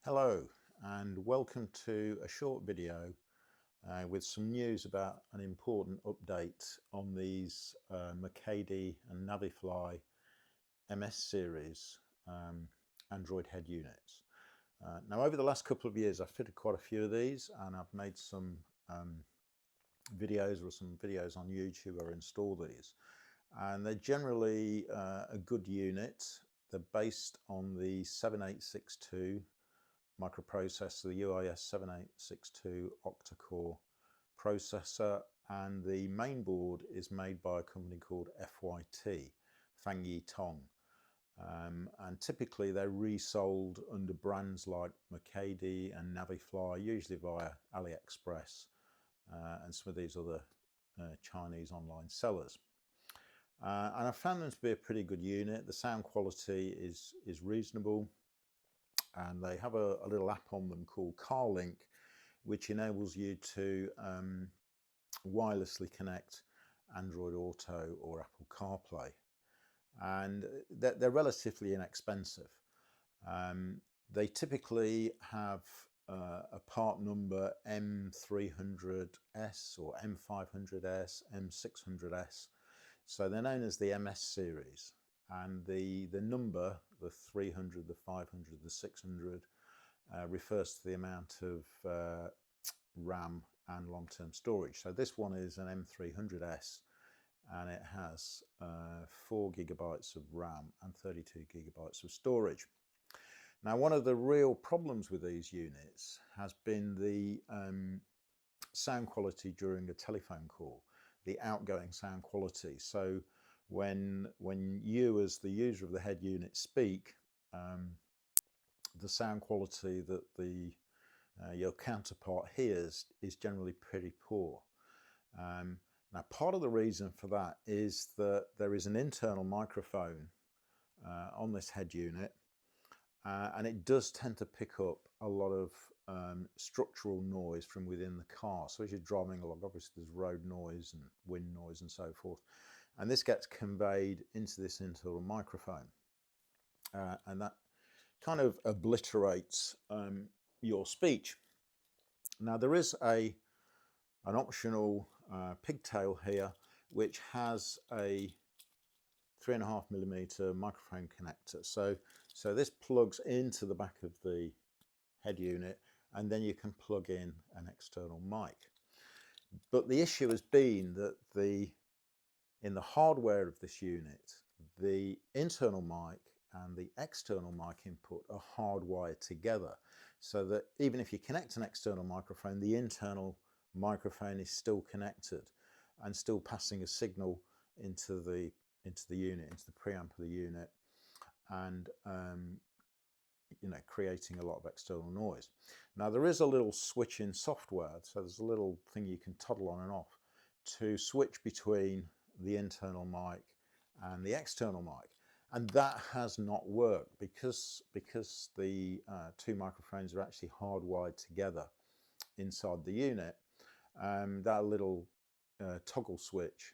Hello and welcome to a short video with some news about an important update on these Mekede and Navifly M-S series Android head units. Now over the last couple of years I've fitted quite a few of these, and I've made some videos on YouTube where I install these, and they're generally a good unit. They're based on the 7862 microprocessor, the UIS7862 octa-core processor, and the main board is made by a company called FYT7862. And typically they're resold under brands like Mekede and Navifly, usually via AliExpress and some of these other Chinese online sellers. And I found them to be a pretty good unit. The sound quality is reasonable, and they have a little app on them called CarLink, which enables you to wirelessly connect Android Auto or Apple CarPlay, and they're relatively inexpensive. They typically have a part number M300S or M500S, M600S, so they're known as the MS series. And the number, the 300, the 500, the 600, refers to the amount of RAM and long-term storage. So this one is an M300S, and it has 4 gigabytes of RAM and 32 gigabytes of storage. Now, one of the real problems with these units has been the sound quality during a telephone call, the outgoing sound quality. So when you as the user of the head unit speak, the sound quality that your counterpart hears is generally pretty poor. Now, part of the reason for that is that there is an internal microphone on this head unit, and it does tend to pick up a lot of structural noise from within the car. So as you're driving along, obviously there's road noise and wind noise and so forth, and this gets conveyed into this internal microphone, and that kind of obliterates your speech. Now, there is an optional pigtail here which has a 3.5mm microphone connector. So this plugs into the back of the head unit, and then you can plug in an external mic. But the issue has been that in the hardware of this unit, the internal mic and the external mic input are hardwired together, so that even if you connect an external microphone, the internal microphone is still connected and still passing a signal into the unit, into the preamp of the unit, and creating a lot of external noise. Now, there is a little switch in software, so there's a little thing you can toggle on and off to switch between the internal mic and the external mic, and that has not worked because the two microphones are actually hardwired together inside the unit. That little toggle switch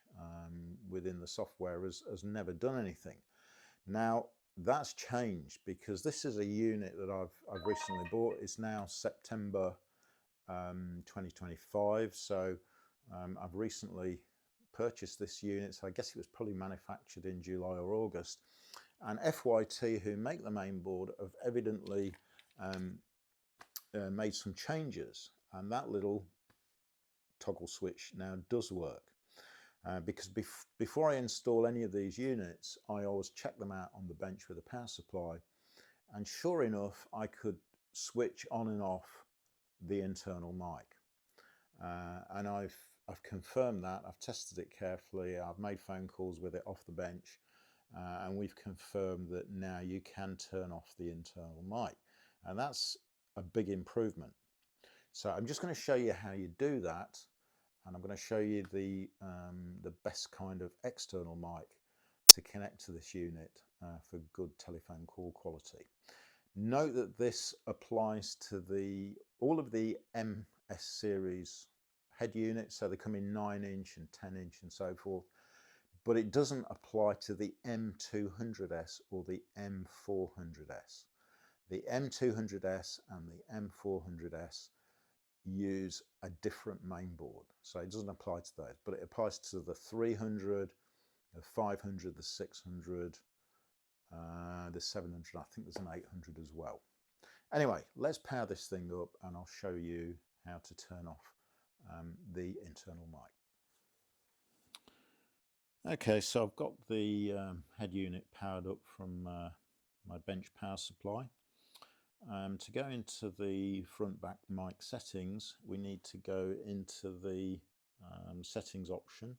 within the software has never done anything. Now, that's changed because this is a unit that I've recently bought. It's now September 2025, so I've recently purchased this unit, so I guess it was probably manufactured in July or August. And FYT, who make the main board, have evidently made some changes, and that little toggle switch now does work. Because before I install any of these units, I always check them out on the bench with a power supply, and sure enough, I could switch on and off the internal mic. And I've confirmed that. I've tested it carefully. I've made phone calls with it off the bench, and we've confirmed that now you can turn off the internal mic, and that's a big improvement. So I'm just going to show you how you do that, and I'm going to show you the best kind of external mic to connect to this unit for good telephone call quality. Note that this applies to all of the MS series head units, so they come in 9-inch and 10-inch and so forth, but it doesn't apply to the M200S or the M400S. The M200S and the M400S use a different mainboard, so it doesn't apply to those, but it applies to the 300, the 500, the 600, the 700. I think there's an 800 as well. Anyway, let's power this thing up and I'll show you how to turn off the internal mic. Okay, so I've got the head unit powered up from my bench power supply. To go into the front back mic settings, we need to go into the settings option.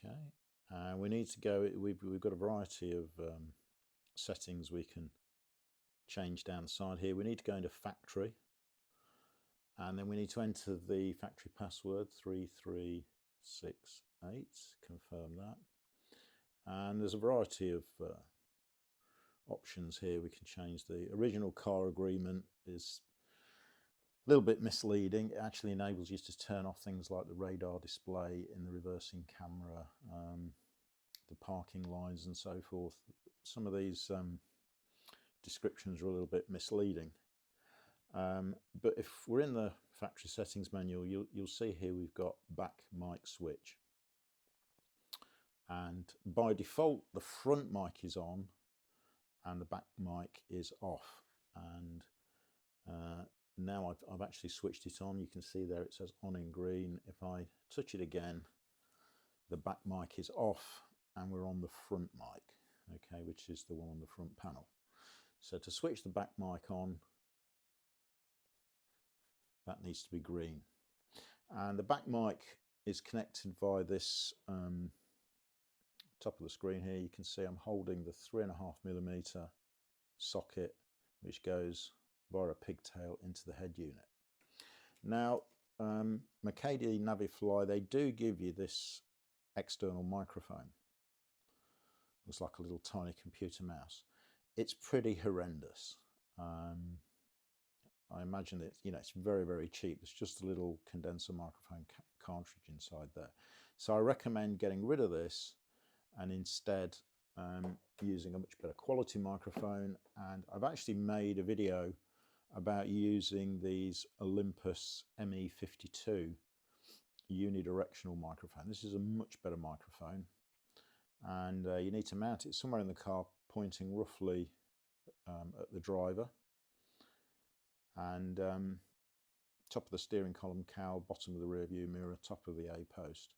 Okay, we need to go, we've got a variety of settings we can change down the side here. We need to go into factory, and then we need to enter the factory password 3368, confirm that. And there's a variety of options here. We can change the original car agreement, is a little bit misleading. It actually enables you to turn off things like the radar display in the reversing camera, the parking lines and so forth. Some of these descriptions are a little bit misleading. But if we're in the factory settings manual, you'll see here we've got back mic switch. And by default, the front mic is on and the back mic is off. And now I've actually switched it on. You can see there it says on in green. If I touch it again, the back mic is off and we're on the front mic, okay, which is the one on the front panel. So to switch the back mic on, that needs to be green. And the back mic is connected via this top of the screen here. You can see I'm holding the 3.5mm socket, which goes via a pigtail into the head unit. Now, Mekede Navifly, they do give you this external microphone. Looks like a little tiny computer mouse. It's pretty horrendous. I imagine that, you know, it's very, very cheap. It's just a little condenser microphone cartridge inside there. So I recommend getting rid of this and instead using a much better quality microphone. And I've actually made a video about using these Olympus ME52 unidirectional microphone. This is a much better microphone, and you need to mount it somewhere in the car, pointing roughly at the driver, and top of the steering column cowl, bottom of the rear view mirror, top of the A post,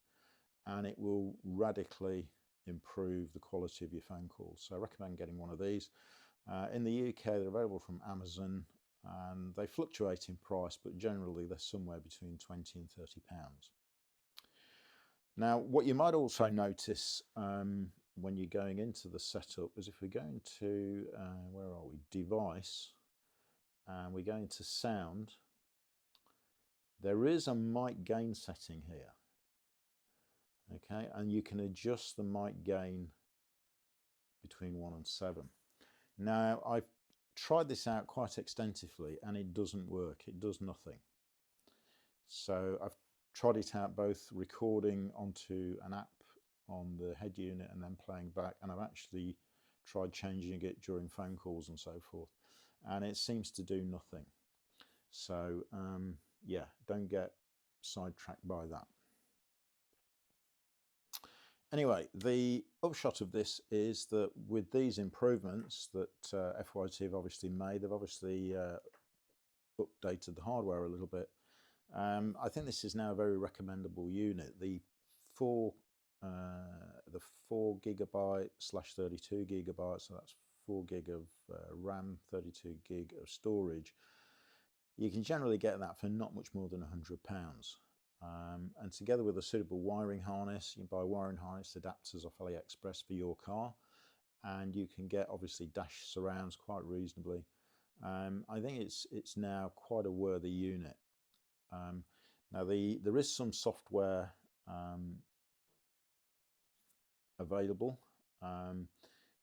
and it will radically improve the quality of your phone calls. So I recommend getting one of these. In the UK, they're available from Amazon, and they fluctuate in price, but generally they're somewhere between £20 and £30. Now, what you might also notice when you're going into the setup is if we go into, where are we, device, and we go into sound, there is a mic gain setting here. Okay, and you can adjust the mic gain between 1 and 7. Now, I've tried this out quite extensively and it doesn't work. It does nothing. So I've tried it out both recording onto an app on the head unit and then playing back, and I've actually tried changing it during phone calls and so forth, and it seems to do nothing. So yeah, don't get sidetracked by that. Anyway, the upshot of this is that with these improvements that FYT have obviously made, they've obviously updated the hardware a little bit. I think this is now a very recommendable unit. The 4 GB/32 GB, so that's 4 gig of RAM, 32 gig of storage. You can generally get that for not much more than £100. And together with a suitable wiring harness, you can buy wiring harness adapters off AliExpress for your car, and you can get obviously dash surrounds quite reasonably. I think it's now quite a worthy unit. Now there is some software available.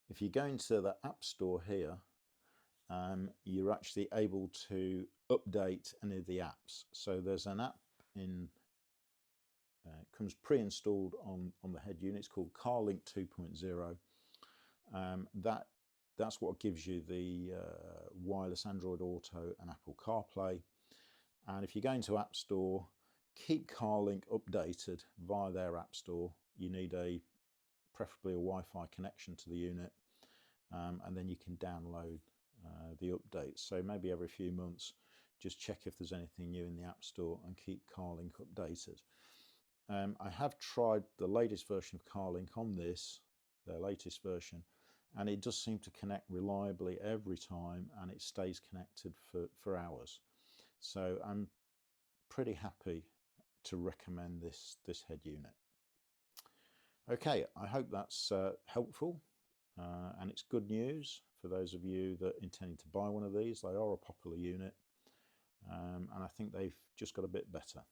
If you go into the App Store here, you're actually able to update any of the apps. So there's an app in comes pre-installed on the head unit. It's called CarLink 2.0. That that's what gives you the wireless Android Auto and Apple CarPlay. And if you go into App Store, keep CarLink updated via their App Store. You need preferably a Wi-Fi connection to the unit, and then you can download the updates. So maybe every few months, just check if there's anything new in the App Store and keep CarLink updated. I have tried the latest version of CarLink on this, their latest version, and it does seem to connect reliably every time, and it stays connected for hours. So I'm pretty happy to recommend this head unit. Okay, I hope that's helpful, and it's good news for those of you that are intending to buy one of these. They are a popular unit, and I think they've just got a bit better.